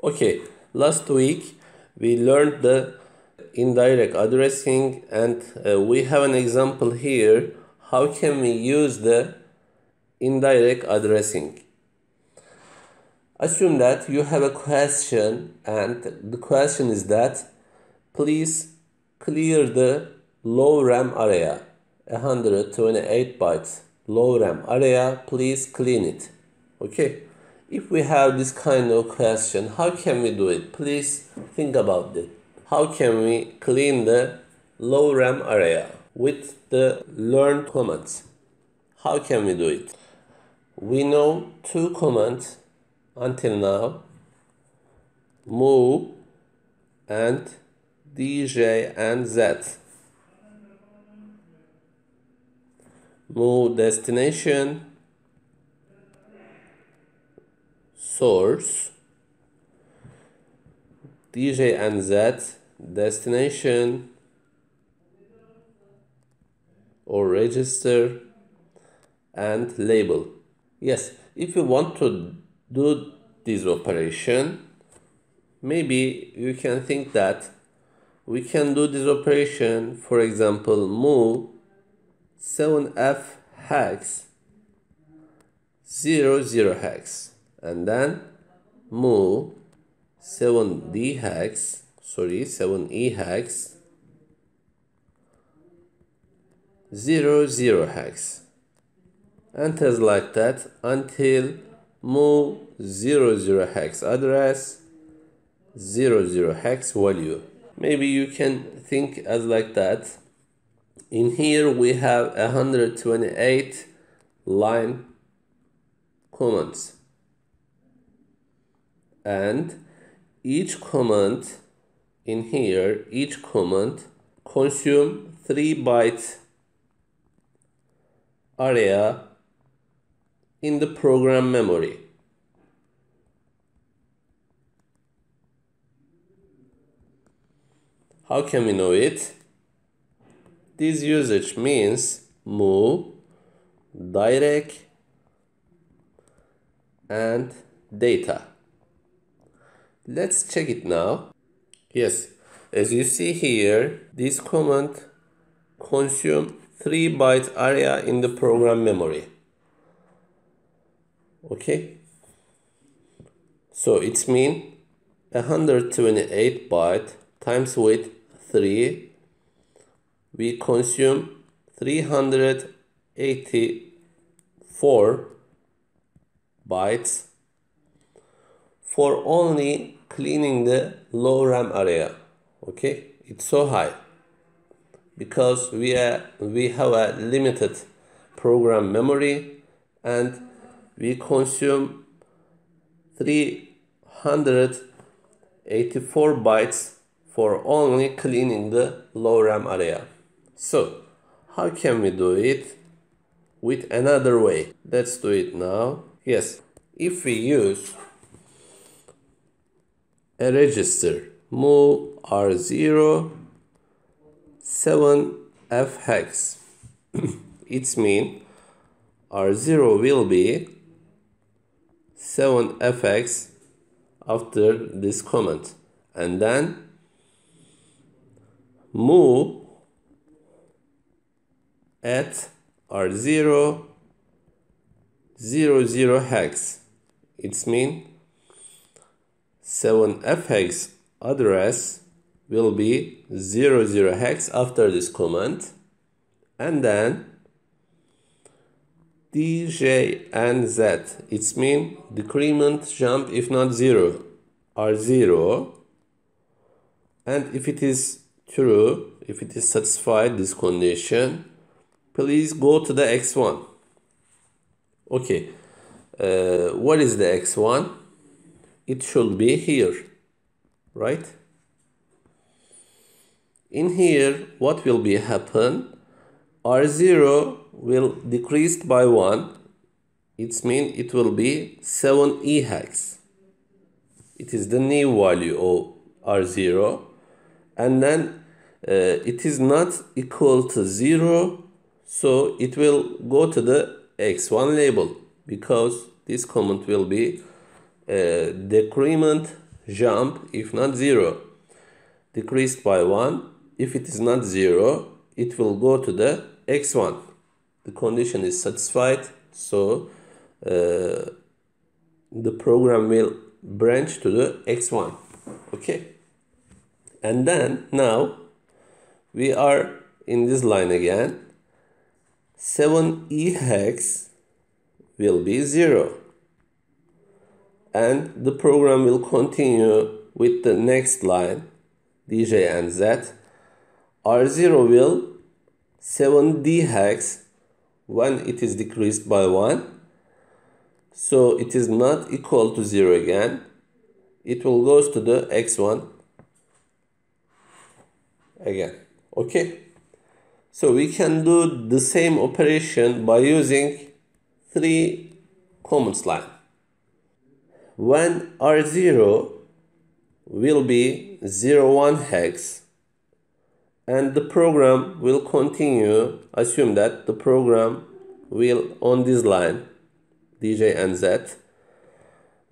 Okay, last week we learned the indirect addressing, and we have an example here. How can we use the indirect addressing? Assume that you have a question, and the question is that please clear the low RAM area, 128 bytes low RAM area, please clean it. Okay, if we have this kind of question, how can we do it? Please think about it. How can we clean the low RAM area with the learn commands? How can we do it? We know two commands until now: move and DJ and Z. Move destination, source, DJ and Z, destination or register, and label. Yes, if you want to do this operation, maybe you can think that we can do this operation, for example, move 7F hex 00 hex, and then move 7E hex 00 hex, and as like that until move 00 hex address 00 hex value. Maybe you can think as like that. In here we have 128 line commands, and each command in here, each command consume 3 byte area in the program memory. How can we know it? This usage means move, direct, and data. Let's check it now. Yes, as you see here, this command consumes 3 byte area in the program memory. Okay, so it means 128 byte times with 3, we consume 384 bytes for only cleaning the low RAM area. Okay, it's so high because we have a limited program memory, and we consume 384 bytes for only cleaning the low RAM area. So how can we do it with another way? Let's do it now. Yes, if we use a register, move R0 7F hex, it means R0 will be 7F hex after this command, and then move at R0 00 hex. It means 7F hex address will be 00 hex after this command, and then DJ and Z. It means decrement jump if not 0 R0, and if it is true, if it is satisfied this condition, please go to the X1. Okay, what is the X1? It should be here, right? In here, what will be happen? R0 will decrease by 1. It means it will be 7E hex. It is the new value of R0, and then it is not equal to 0, so it will go to the X1 label, because this command will be decrement jump if not 0. Decreased by 1. If it is not 0, it will go to the x1. The condition is satisfied, so the program will branch to the x1. Okay. And then now we are in this line again. 7e hex will be 0. And the program will continue with the next line, DJ and Z. R0 will 7d hex when it is decreased by 1. So it is not equal to 0 again. It will goes to the x1 again. Okay. So we can do the same operation by using 3 commands line. When R0 will be 01 hex and the program will continue, assume that the program will on this line, DJ and Z,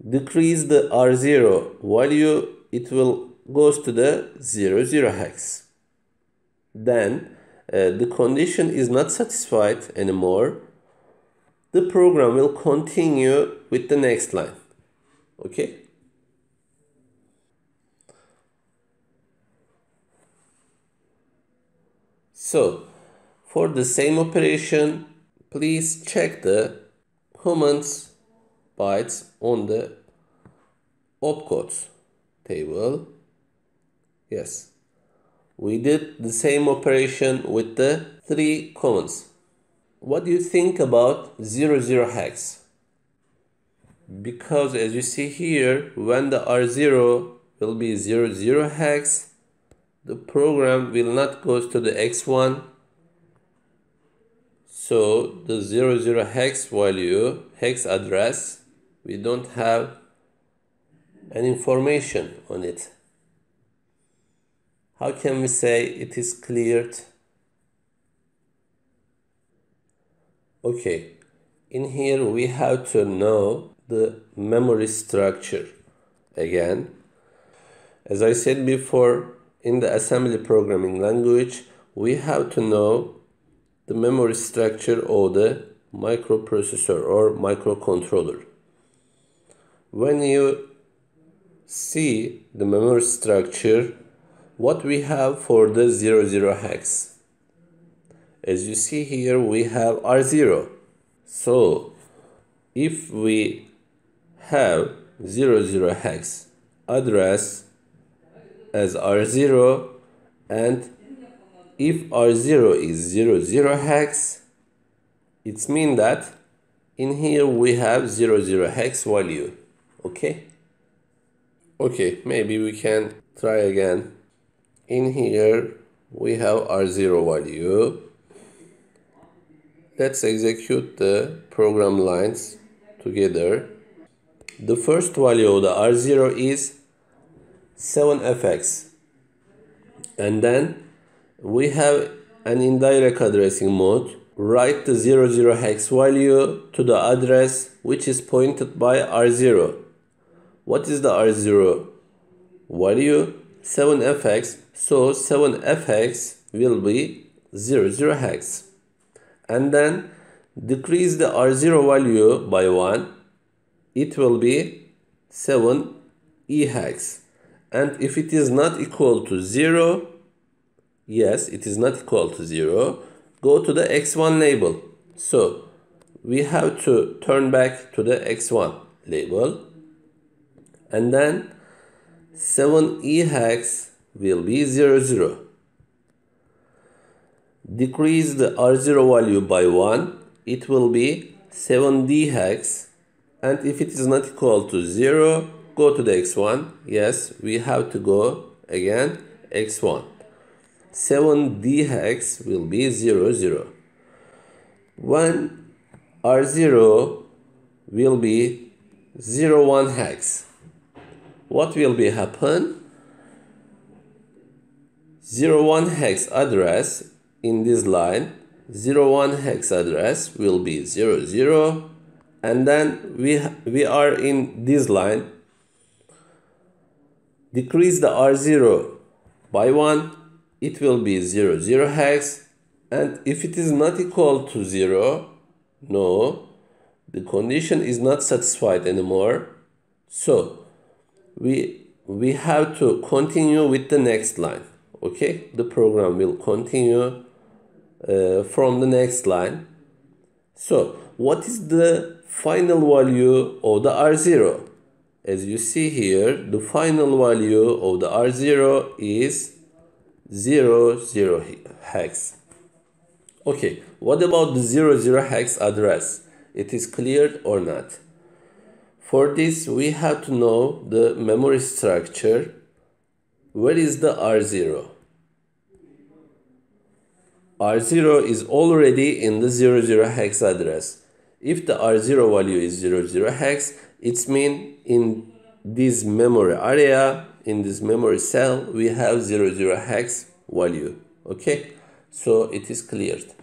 decrease the R0 value, it will goes to the 00 hex. Then the condition is not satisfied anymore. The program will continue with the next line. Okay. So for the same operation, please check the commands bytes on the opcodes table. Yes. We did the same operation with the 3 commands. What do you think about 00 hex? Because as you see here, when the R0 will be 00 hex, the program will not go to the x1. So the 00 hex value, hex address, we don't have any information on it. How can we say it is cleared? Okay, in here we have to know the memory structure again. As I said before, in the assembly programming language, we have to know the memory structure of the microprocessor or microcontroller. When you see the memory structure, what we have for the 00 hex? As you see here, we have R0. So if we have 00 hex address as R0, and if R0 is 00 hex, it means that in here we have 00 hex value. Okay? Okay, maybe we can try again. In here we have R0 value. Let's execute the program lines together. The first value of the R0 is 7fx. And then we have an indirect addressing mode. Write the 00 hex value to the address which is pointed by R0. What is the R0 value? 7fx. So 7fx will be 00 hex. And then decrease the R0 value by 1. It will be 7e hex. And if it is not equal to 0, yes, it is not equal to 0, go to the x1 label. So we have to turn back to the x1 label. And then 7e hex will be 00. Decrease the R0 value by 1. It will be 7d hex. And if it is not equal to 0, go to the x1. Yes, we have to go again x1. 7d hex will be 00. When R0 will be 01 hex, what will be happen? 01 hex address in this line, 01 hex address will be 00, and then we are in this line. decrease the R0 by 1, it will be 00 hex. And if it is not equal to 0, no, the condition is not satisfied anymore. So we have to continue with the next line. Okay, the program will continue from the next line. So what is the final value of the R0? As you see here, the final value of the R0 is 00 hex. Okay, what about the 00 hex address? It is cleared or not? For this, we have to know the memory structure. Where is the R0? R0 is already in the 00 hex address. If the R0 value is 00 hex, it means in this memory area, in this memory cell, we have 00 hex value. Okay, so it is cleared.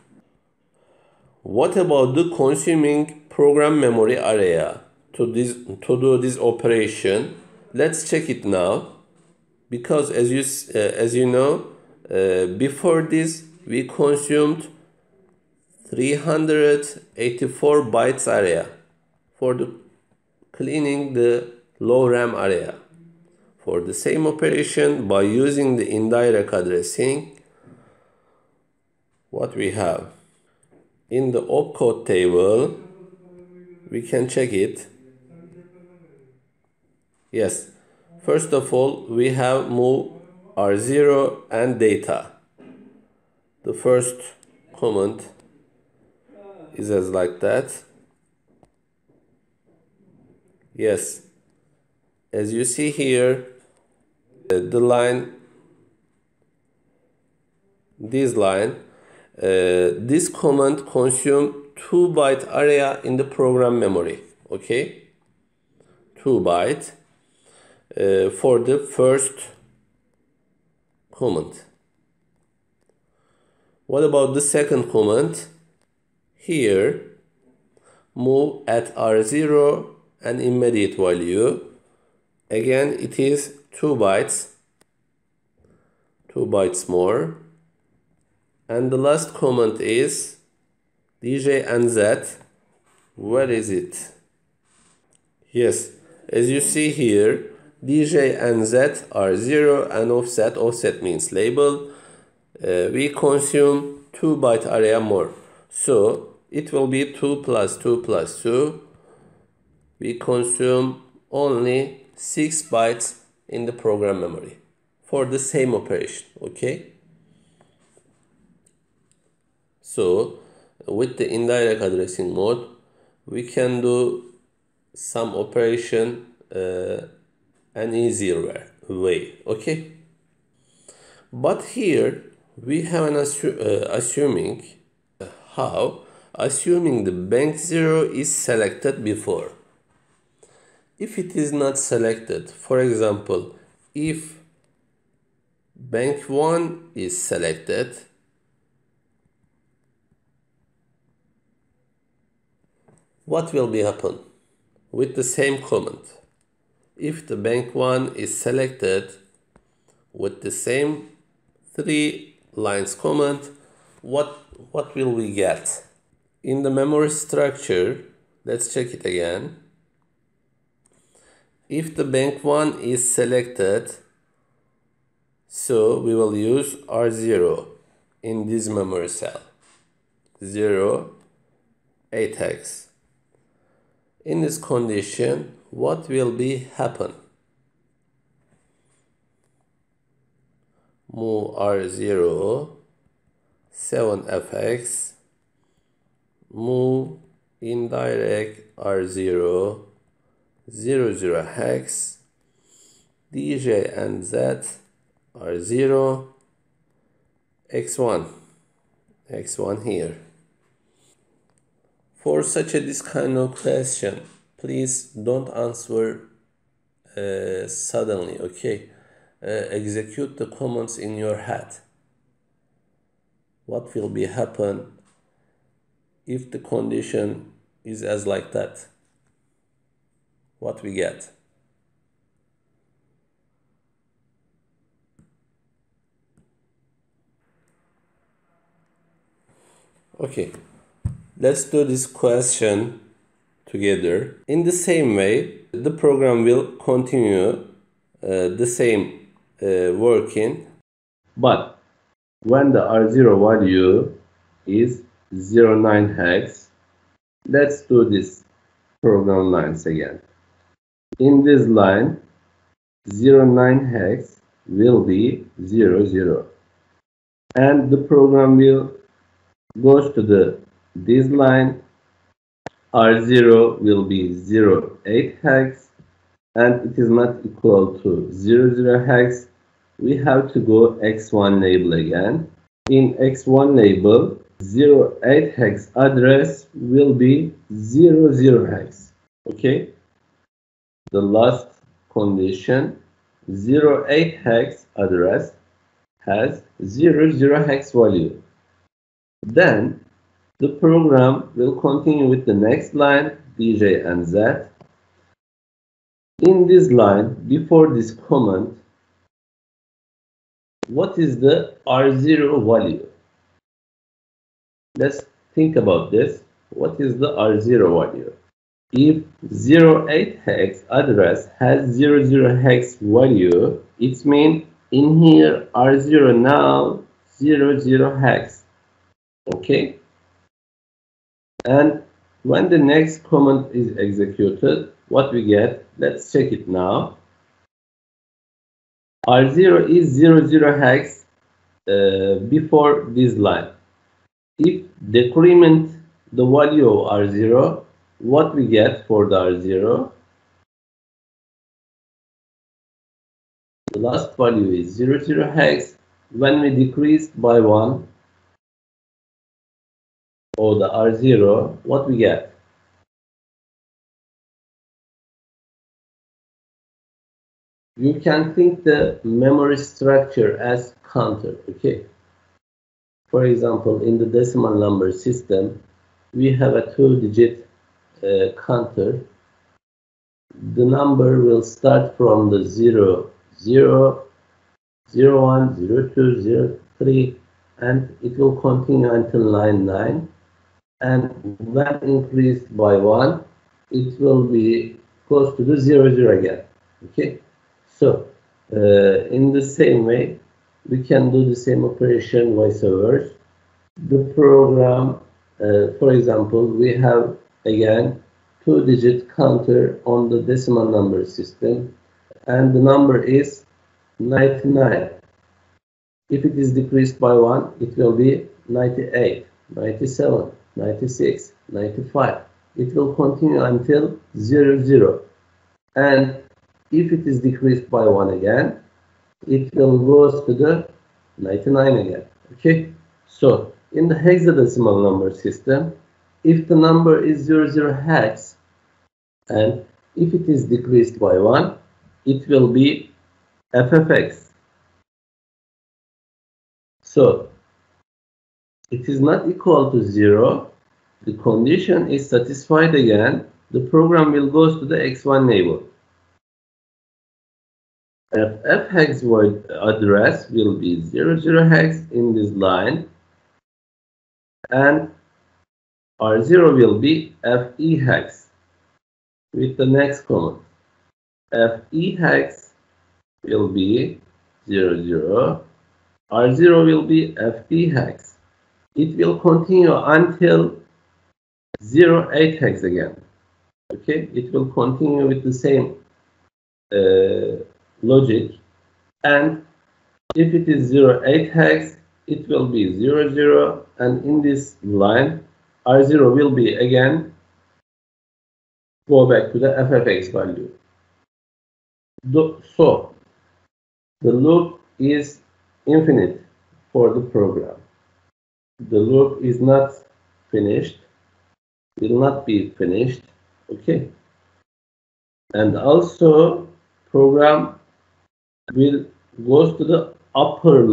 What about the consuming program memory area to do this operation? Let's check it now. Because as you know, before this we consumed 384 bytes area for the cleaning the low RAM area. For the same operation, by using the indirect addressing, what we have in the opcode table, we can check it. Yes, first of all, we have move R0 and data. The first command is as like that. Yes, as you see here, the line, this command consume 2 byte area in the program memory. Okay, 2 byte for the first command. What about the second command? Here, move at R0 and immediate value. Again, it is 2 bytes. 2 bytes more. And the last command is DJ and Z. Where is it? Yes, as you see here, DJ and Z are 0 and offset. Offset means label. We consume 2 byte area more. So it will be 2 plus 2 plus 2. We consume only 6 bytes in the program memory for the same operation. Okay. So with the indirect addressing mode, we can do some operation an easier way. Okay. But here we have an assuming how assuming the bank 0 is selected before. If it is not selected, for example, if bank 1 is selected, what will be happen with the same command? If the bank 1 is selected with the same 3 lines command, what will we get? In the memory structure, let's check it again. If the bank 1 is selected, so we will use R0 in this memory cell, 0, 8x. In this condition, what will be happen? Move R0, 7fx, move indirect R0, 00 hex, DJ and Z are 0, x1 here. For such this kind of question, please don't answer suddenly. Okay, execute the commands in your head. What will be happen if the condition is as like that? What we get? Okay, let's do this question together. In the same way, the program will continue the same working. But when the R0 value is 09 hex, let's do this program lines again. In this line, 09 hex will be 00. And the program will goes to this line. R0 will be 08 hex, and it is not equal to 00 hex. We have to go X1 label again. In X1 label, 08 hex address will be 00 hex. Okay, the last condition, 08 hex address has 00 hex value. Then the program will continue with the next line, DJ and Z. In this line, before this comment, what is the R0 value? Let's think about this. What is the R0 value? If 08 hex address has 00 hex value, it means in here R0 now 00 hex. Okay? And when the next command is executed, what we get? Let's check it now. R0 is 00 hex before this line. If decrement the value of R0, what we get for the R0? The last value is 00 hex. When we decrease by 1 or the R0, what we get? You can think the memory structure as counter, okay? For example, in the decimal number system, we have a 2-digit counter. The number will start from the 0, 0, 0, 1, 0, 2, 0, 3, and it will continue until 99. And when increased by 1, it will be close to the 0, 0 again. Okay? So, in the same way, we can do the same operation vice versa. The program, for example, we have again 2-digit counter on the decimal number system, and the number is 99. If it is decreased by 1, it will be 98, 97, 96, 95. It will continue until 0, 0. And if it is decreased by 1 again, it will go to the 99 again. Okay? So, in the hexadecimal number system, if the number is 00 hex, and if it is decreased by 1, it will be FFX. So, it is not equal to 0. The condition is satisfied again. The program will go to the X1 label. FF hex void address will be 00 hex in this line, and R0 will be FE hex with the next command. FE hex will be 00, R0 will be FE hex. It will continue until 08 hex again. Okay, it will continue with the same logic, and if it is 08 hex, it will be 00, and in this line, R0 will be again go back to the FFX value. So, the loop is infinite for the program. The loop is not finished, will not be finished, okay? And also, program will goes to the upper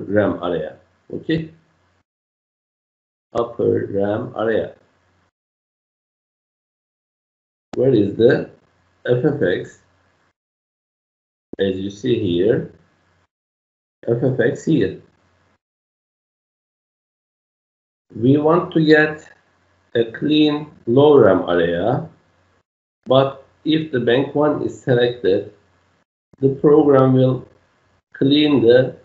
RAM area, okay? Upper RAM area. Where is the FFX? As you see here, FFX here. we want to get a clean low RAM area, but if the bank 1 is selected, the program will clean the,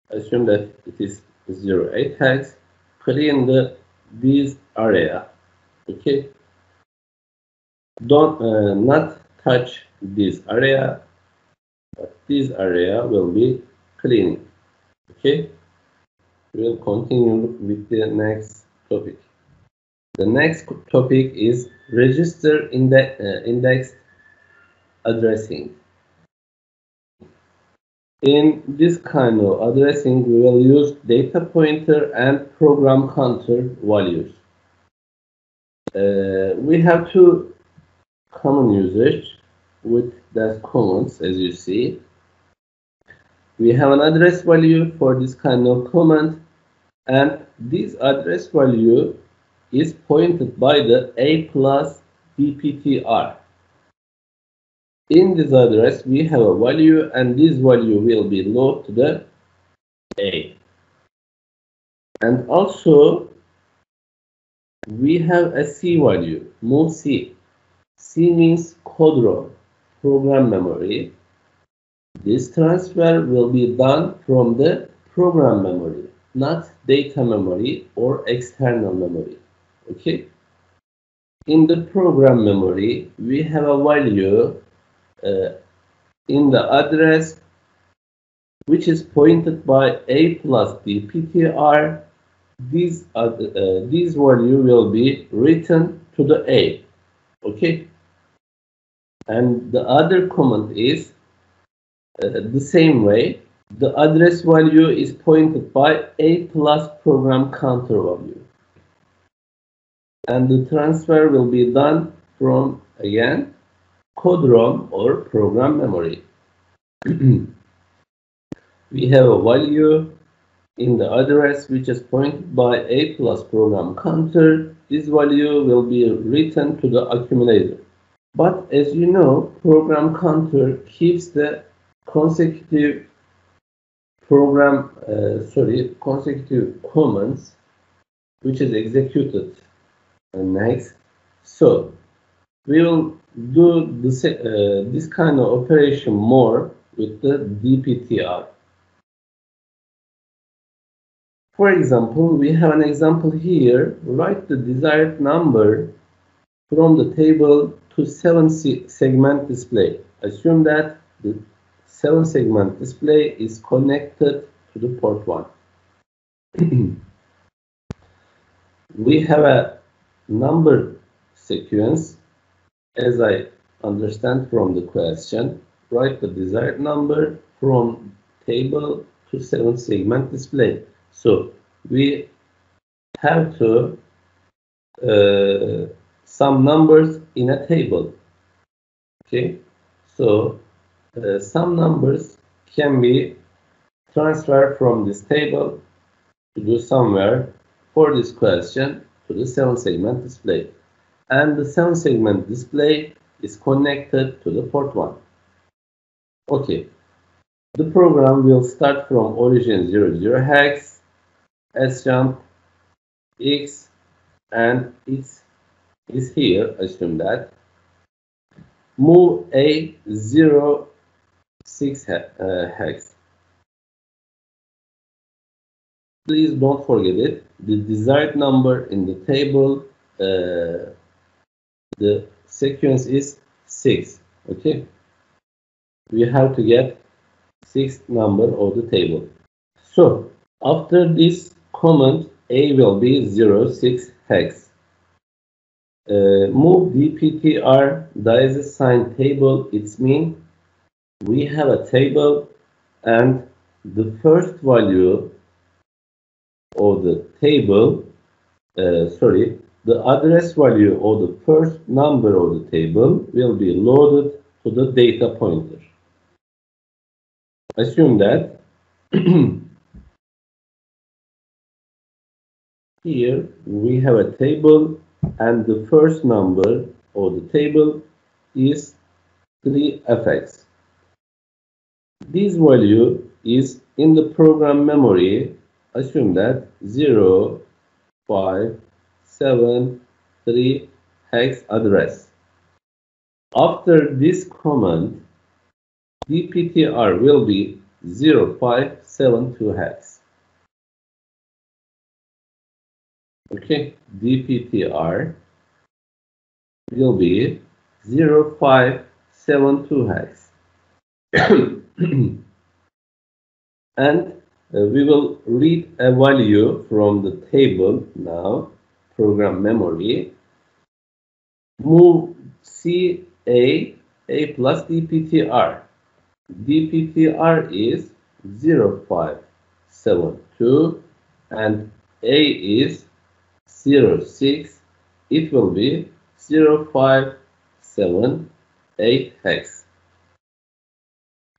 assume that it is 08 hex, clean this area. Okay, don't not touch this area, but this area will be cleaning. Okay, we'll continue with the next topic. The next topic is register indexed addressing. In this kind of addressing, we will use data pointer and program counter values. We have two common usage with that comments, as you see. We have an address value for this kind of comment, and this address value is pointed by the A plus dptr. In this address, we have a value, and this value will be loaded to the A. And also, we have a C value, move C. C means code row, program memory. This transfer will be done from the program memory, not data memory or external memory. Okay? In the program memory, we have a value in the address which is pointed by A plus dptr. This value will be written to the A. Okay? And the other comment is the same way. The address value is pointed by A plus program counter value. And the transfer will be done from, again, code ROM or program memory. We have a value in the address which is pointed by A plus program counter. This value will be written to the accumulator. But as you know, program counter keeps the consecutive consecutive commands which is executed next. So we will do this kind of operation more with the dptr. For example, we have an example here. Write the desired number from the table to 7-segment display. Assume that the 7-segment display is connected to the port 1. We have a number sequence, as I understand from the question. Write the desired number from table to 7-segment display. So we have to some numbers in a table. Okay, so some numbers can be transferred from this table to do somewhere for this question to the 7-segment display, and the 7-segment display is connected to the port 1. Okay, the program will start from origin 00 hex, sjump x, and x is here. Assume that. Move A 06 hex. Please don't forget it. The desired number in the table, the sequence is 6. Okay. We have to get 6th number of the table. So after this command, A will be 06 hex. Move dptr diasis sign table. It means we have a table, and the first value of the table, the address value of the first number of the table will be loaded to the data pointer. Assume that here we have a table, and the first number of the table is 3fx. This value is in the program memory. Assume that 0 0573 hex address. After this command, DPTR will be 0572 hex. Okay, DPTR will be 0572 hex. And we will read a value from the table now, program memory. Move A plus DPTR. DPTR is 0572 and A is 06. It will be 0578 hex.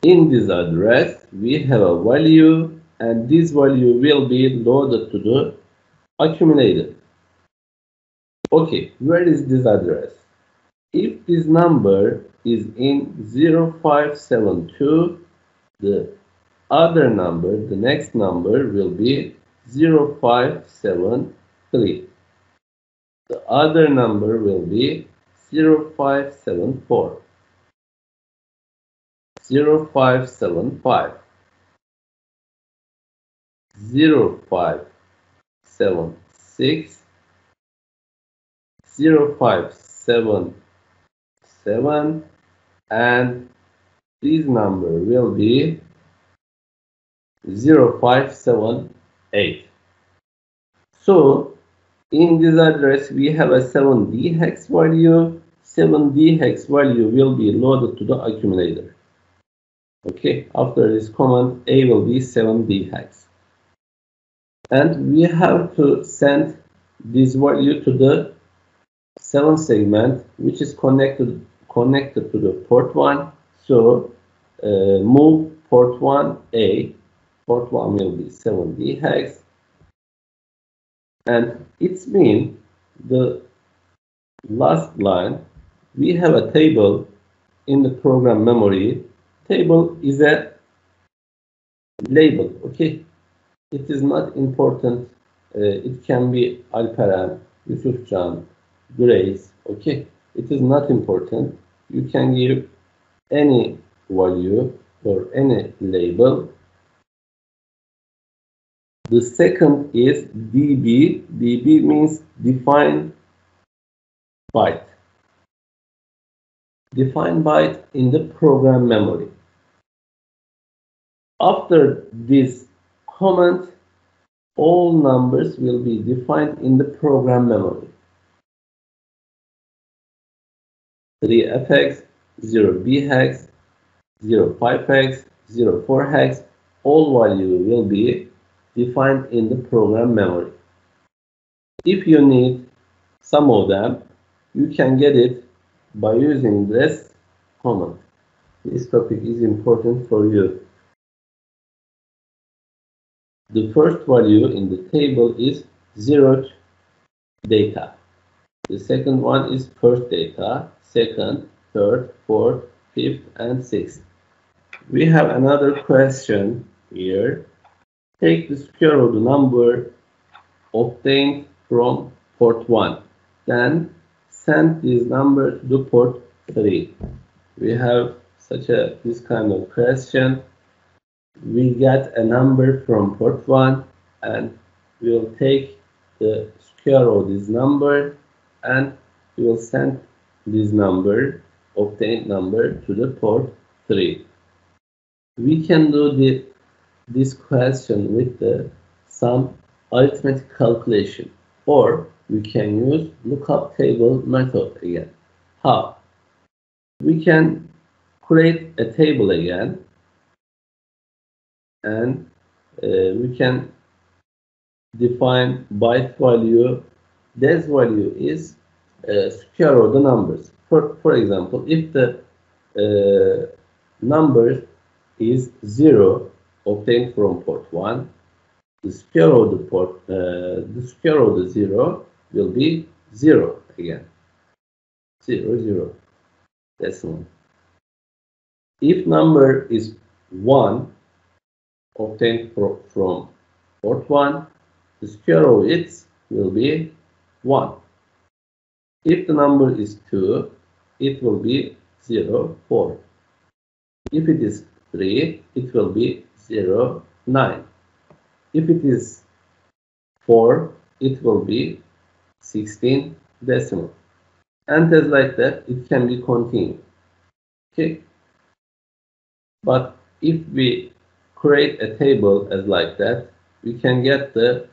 In this address, we have a value, and this value will be loaded to the accumulator. Okay, where is this address? If this number is in 0572, the other number, the next number will be 0573. The other number will be 0574. 0575, 0576, 0577, and this number will be 0578. So in this address we have a 7D hex value. 7D hex value will be loaded to the accumulator. Okay, after this command, A will be 7D hex. And we have to send this value to the 7 segment, which is connected to the port 1. So move port 1 A. Port 1 will be 7D hex. And it means the last line, we have a table in the program memory. Table is a label, okay? It is not important. It can be Alperen, Yusufcan, Grace, okay? It is not important. You can give any value or any label. The second is DB. DB means define byte. Define byte in the program memory. After this command, all numbers will be defined in the program memory. 3F hex, 0B hex, 05 hex, 04 hex, all value will be defined in the program memory. If you need some of them, you can get it by using this command. This topic is important for you. The first value in the table is zeroth data. The second one is first data, second, third, fourth, fifth, and sixth. We have another question here. Take the square of the number obtained from port 1. Then send this number to the port 3. We have this kind of question. We get a number from port 1 and we will take the square of this number and we will send this number, obtained number, to the port 3. We can do this question with some arithmetic calculation, or we can use lookup table method again. How? We can create a table again, and we can define byte value. This value is square of the numbers. For example, if the number is 0 obtained from port 1, the square of the 0 will be 0 again. 0, 0. Decimal. If number is 1 obtained from port 1, the square of it will be 1. If the number is 2, it will be 0, 4. If it is 3, it will be 0, 9. If it is 4, it will be 16 decimal. And as like that, it can be continued. Okay. But if we create a table as like that, we can get the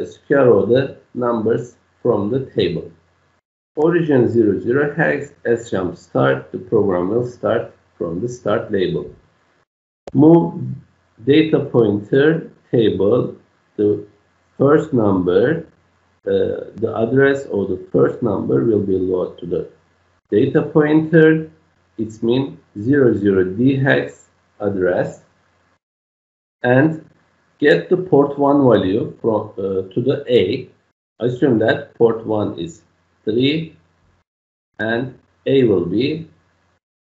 square of the numbers from the table. Origin 00 hex as jump start, the program will start from the start label. Move data pointer table, the first number, the address of the first number will be loaded to the data pointer. It means 00D hex address, and get the port 1 value from to the A. Assume that port 1 is 3 and A will be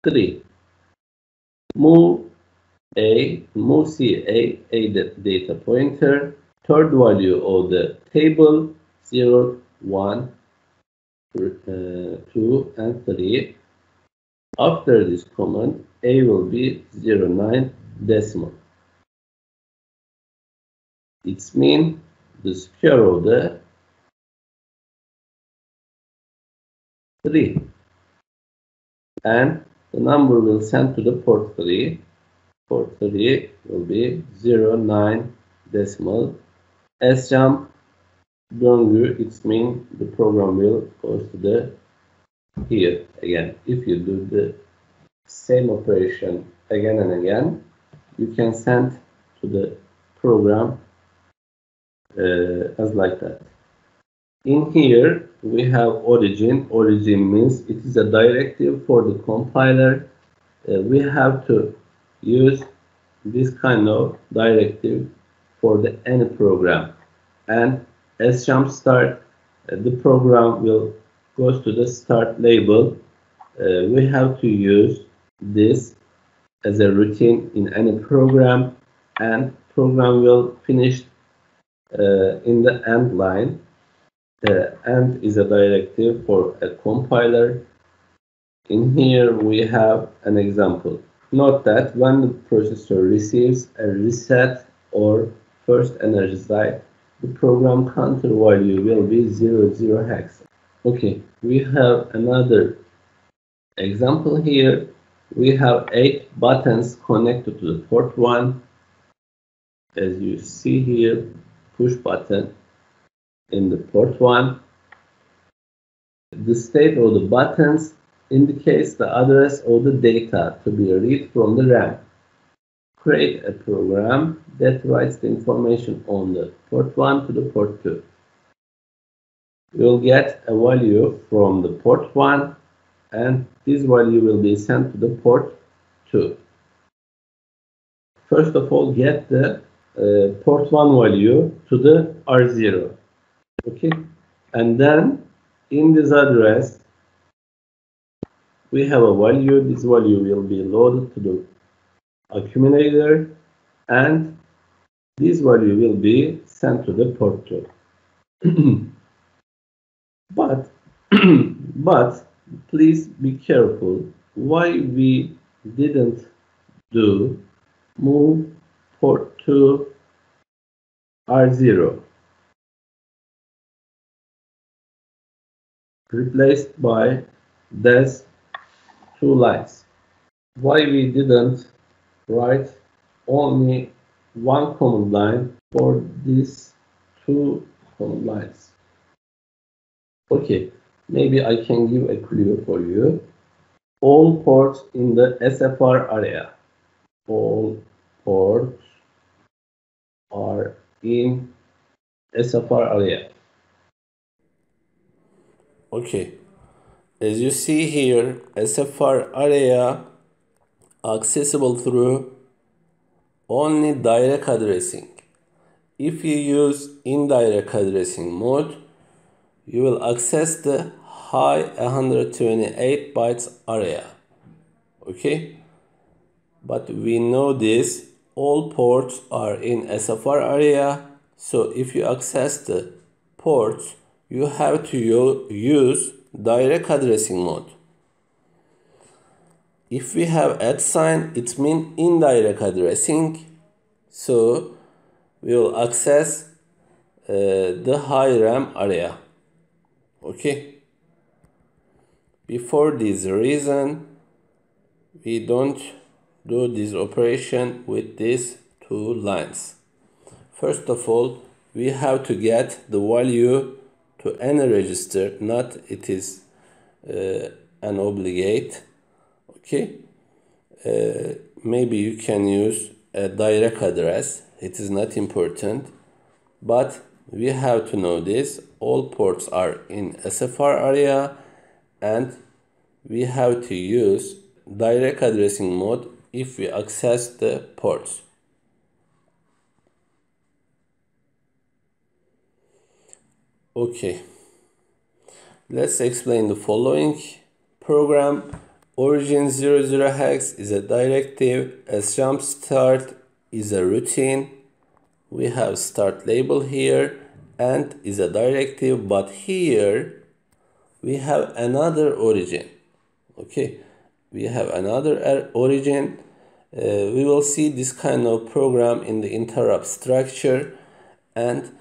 3. Move A data pointer, third value of the table 0, 1, 2 and 3. After this command, A will be 09 decimal. It means the square of the 3. And the number will send to the port 3. Port 3 will be 09 decimal. S jump longer, it means the program will go to the here again. If you do the same operation again and again, you can send to the program as like that. In here we have origin. Origin means it is a directive for the compiler. We have to use this kind of directive for the any program. And as jump start, the program will go to the start label. We have to use this as a routine in any program, and program will finish in the end line. End is a directive for a compiler. In here we have an example. Note that when the processor receives a reset or first energized, the program counter value will be 00 hex. Okay, we have another example here. We have 8 buttons connected to the port 1. As you see here, push button in the port 1. The state of the buttons indicates the address of the data to be read from the RAM. Create a program that writes the information on the port 1 to the port 2. You will get a value from the port 1, and this value will be sent to the port 2. First of all, get the port 1 value to the R0. Okay, and then in this address we have a value. This value will be loaded to the accumulator, and this value will be sent to the port 2. but please be careful why we didn't do move port 2 R0 replaced by these 2 lines. Why we didn't write only one command line for these 2 command lines? Okay, maybe I can give a clue for you. All ports in the SFR area. All ports are in SFR area. Okay, as you see here, SFR area accessible through only direct addressing. If you use indirect addressing mode, you will access the high 128 bytes area. Okay, but we know this, all ports are in SFR area, so if you access the ports, you have to use direct addressing mode. If we have add sign, it means indirect addressing. So we will access the high RAM area. Okay. Before this reason, we don't do this operation with these two lines. First of all, we have to get the value to any register, not it is an obligate. Okay. Maybe you can use a direct address. It is not important, but we have to know this. All ports are in SFR area, and we have to use direct addressing mode if we access the ports. Okay, let's explain the following. Program origin 00 hex is a directive, as jump start is a routine. We have start label here and is a directive, but here we have another origin. Okay, we have another origin. We will see this kind of program in the interrupt structure, and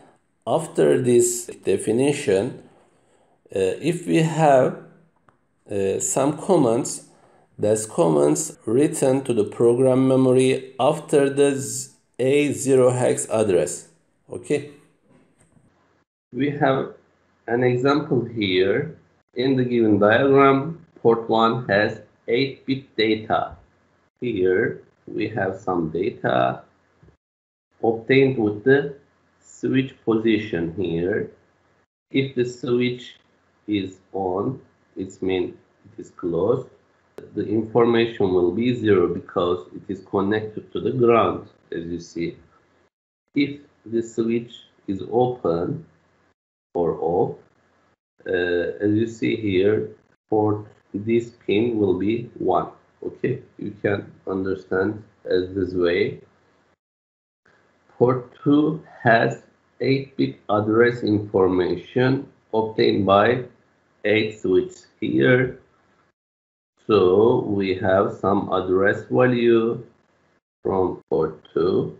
after this definition, if we have some commands, those commands written to the program memory after the A0 hex address. Okay, we have an example here. In the given diagram, port 1 has 8-bit data. Here we have some data obtained with the switch position here. If the switch is on, it means it is closed. The information will be 0 because it is connected to the ground, as you see. If the switch is open or off, as you see here, port this pin will be 1. Okay, you can understand as this way. Port 2 has 8-bit address information obtained by 8 switches here. So we have some address value from port 2.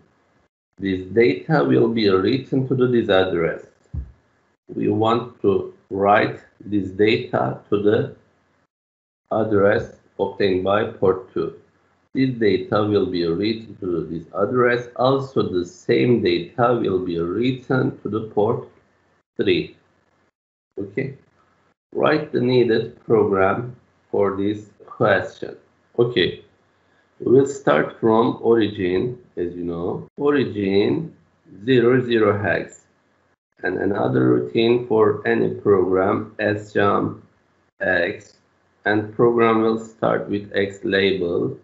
This data will be written to this address. We want to write this data to the address obtained by port 2. This data will be written to this address. Also, the same data will be written to the port 3. Okay. Write the needed program for this question. Okay. We'll start from origin, as you know. Origin 00 hex. And another routine for any program, sjump x, and program will start with x label,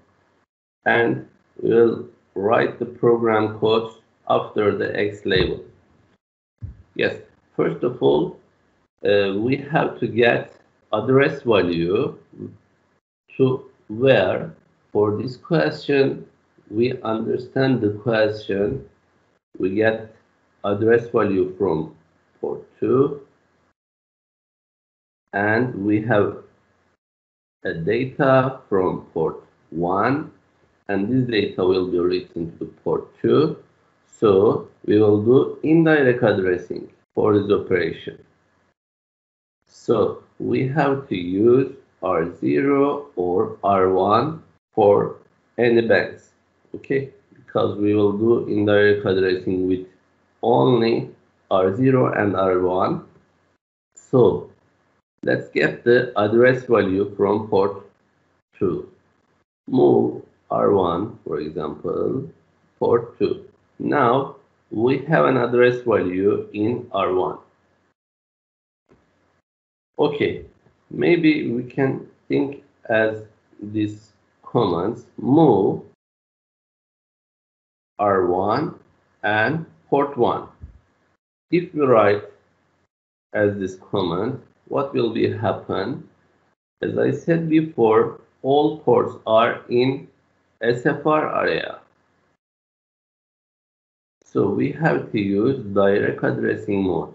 and we'll write the program code after the x label. Yes, first of all, we have to get address value to where. For this question, we understand the question. We get address value from port 2, and we have a data from port 1, and this data will be written to port 2. So we will do indirect addressing for this operation. So we have to use R0 or R1 for any banks, okay? Because we will do indirect addressing with only R0 and R1. So let's get the address value from port 2. Move R1, for example, port 2. Now we have an address value in R1. Okay, maybe we can think as these commands: move R1 and port 1. If we write as this command, what will be happen? As I said before, all ports are in SFR area. So we have to use direct addressing mode.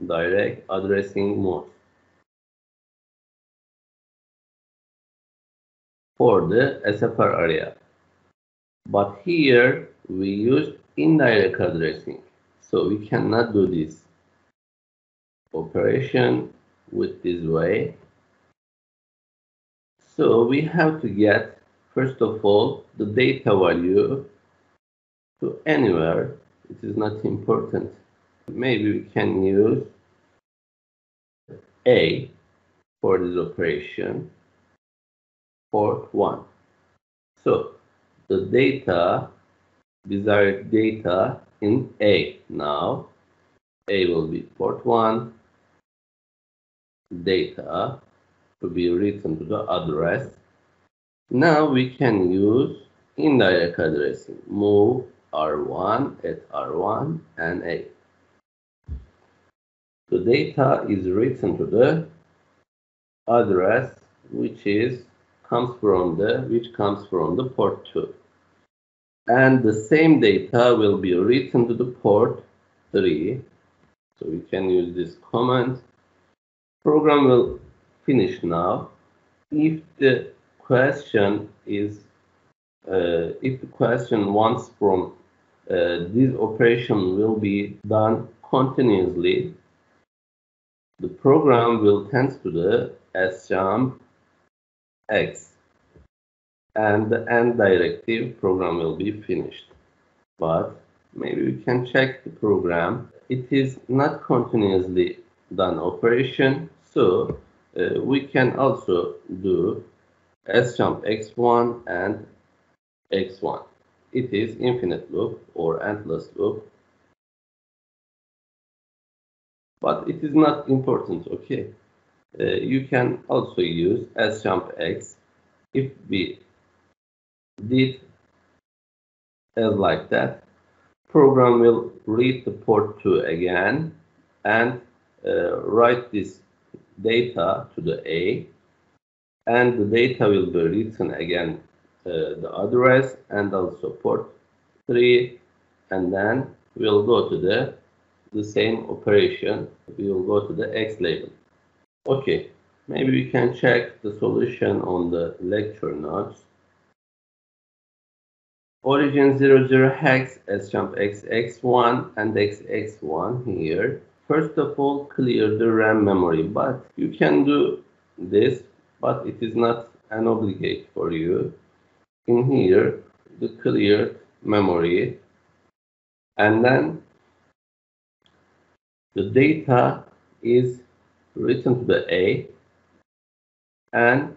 Direct Addressing Mode for the SFR area. But here we used indirect addressing, so we cannot do this operation with this way. So we have to get, first of all, the data value to anywhere. It is not important. Maybe we can use A for this operation, port 1. So the data, desired data in A now. A will be port 1, data to be written to the address. Now we can use indirect addressing. Move R1 at R1 and A. The data is written to the address which comes from the port 2. And the same data will be written to the port 3. So we can use this command. Program will finish now. If the question wants from this operation will be done continuously, the program will tend to the sjump x, and the end directive program will be finished. But maybe we can check the program. It is not continuously done operation, so we can also do sjump x1 and x1. It is infinite loop or endless loop, but it is not important. Okay, you can also use sjump x. If we did as like that, program will read the port 2 again and write this data to the A, and the data will be written again the address and also port 3, and then we'll go to the same operation. We will go to the X label. Okay, maybe we can check the solution on the lecture notes. Origin 00 hex, sjump xx1 and xx1 here. First of all, clear the RAM memory, but you can do this, but it is not an obligate for you. In here, the cleared memory, and then the data is written to the A, and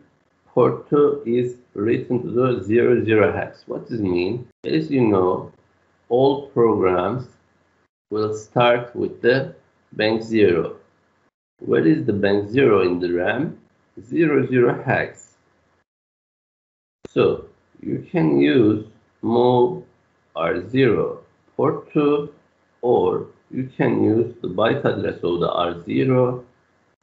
port 2 is written to the 00 hex. What does it mean? As you know, all programs will start with the bank 0. Where is the bank 0 in the RAM? 00 hex. So you can use move R0 port 2, or you can use the byte address of the R0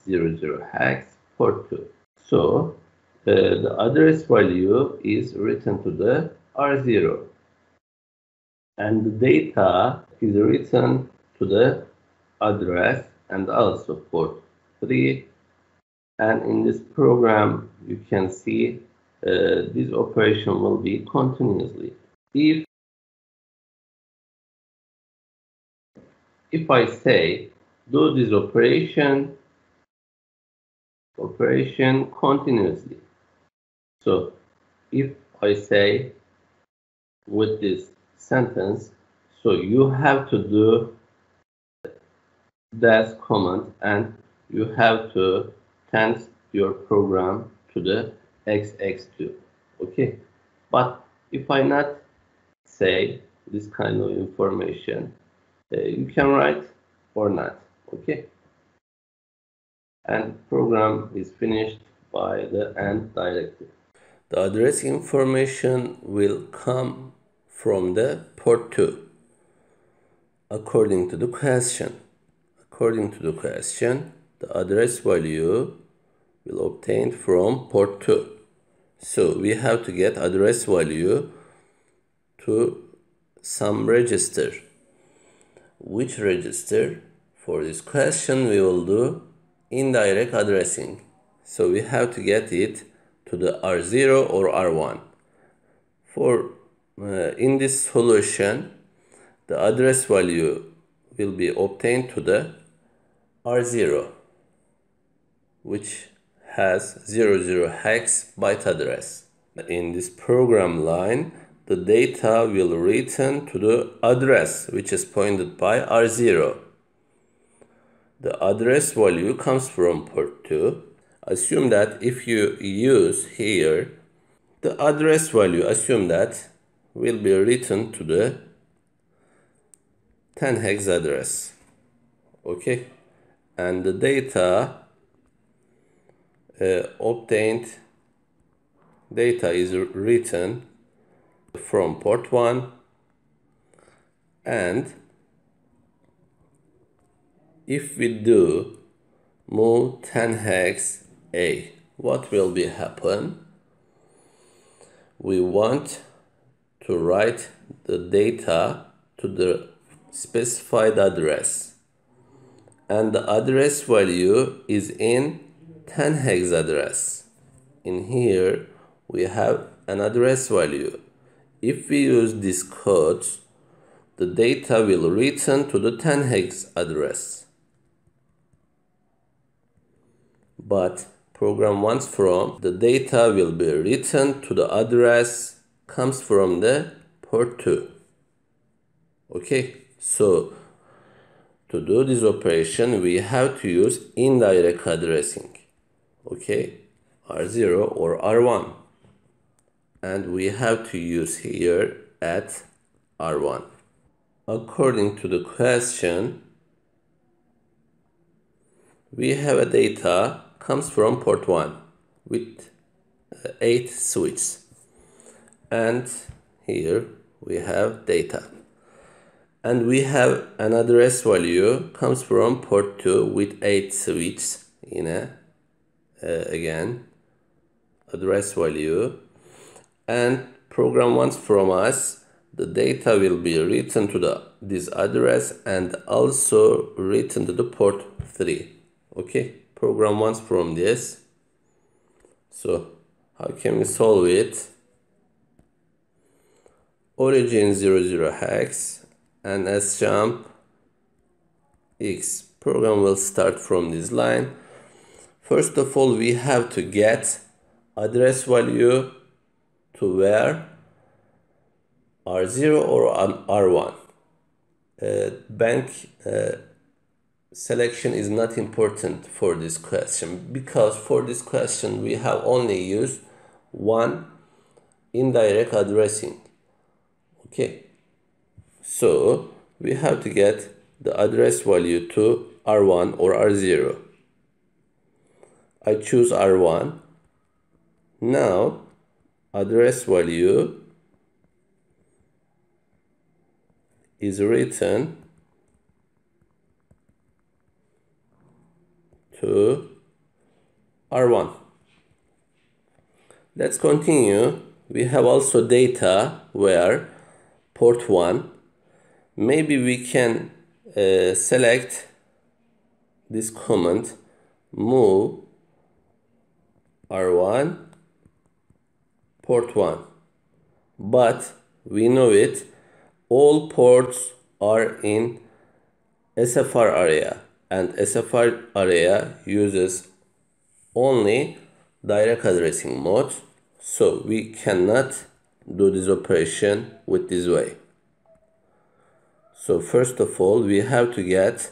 00 hex port 2. So the address value is written to the R0, and the data is written to the address and also port 3. And in this program, you can see this operation will be continuously. If I say do this operation continuously, so if I say with this sentence, so you have to do that command and you have to tend your program to the xx2. Okay, but if I not say this kind of information, you can write or not. Okay, and program is finished by the end directive. The address information will come from the port 2 according to the question. According to the question, the address value will obtain from port 2. So we have to get address value to some register. Which register? For this question, we will do indirect addressing. So we have to get it to the R0 or R1. In this solution, the address value will be obtained to the R0, which has 00 hex byte address. In this program line, the data will return to the address which is pointed by R0. The address value comes from port 2. Assume that if you use here, the address value, assume that will be written to the 10 hex address. Okay, and the data obtained data is written from port 1, and if we do move 10 hex A, what will be happen? We want to write the data to the specified address, and the address value is in 10 hex address. In here we have an address value. If we use this code, the data will return to the 10 hex address. But program wants from the data will be written to the address comes from the port 2. Okay, so to do this operation, we have to use indirect addressing. Okay, R0 or R1. And we have to use here at R1. According to the question, we have a data comes from port 1 with 8 switches. And here we have data. And we have an address value comes from port 2 with 8 switches in again address value, and program wants from us the data will be written to this address and also written to the port 3. Okay, program wants from this. So how can we solve it? Origin 00 hex and S jump X. Program will start from this line. First of all, we have to get address value to where? R0 or R1. Bank selection is not important for this question, because for this question we have only used one indirect addressing. Okay, so we have to get the address value to R1 or R0. I choose R1. Now address value is written to R1. Let's continue. We have also data where port 1. Maybe we can select this command move R1 port 1, but we know it all ports are in SFR area, and SFR area uses only direct addressing mode, so we cannot do this operation with this way. So first of all, we have to get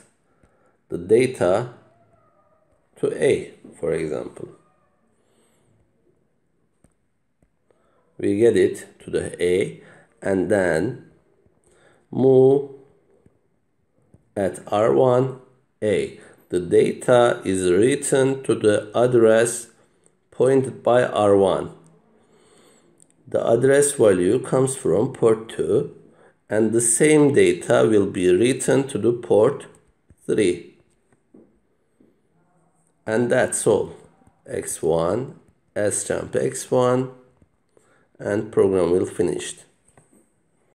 the data to A, for example. We get it to the A and then move at R1 A. The data is written to the address pointed by R1. The address value comes from port 2, and the same data will be written to the port 3. And that's all. X1, S jump X1, and program will finish.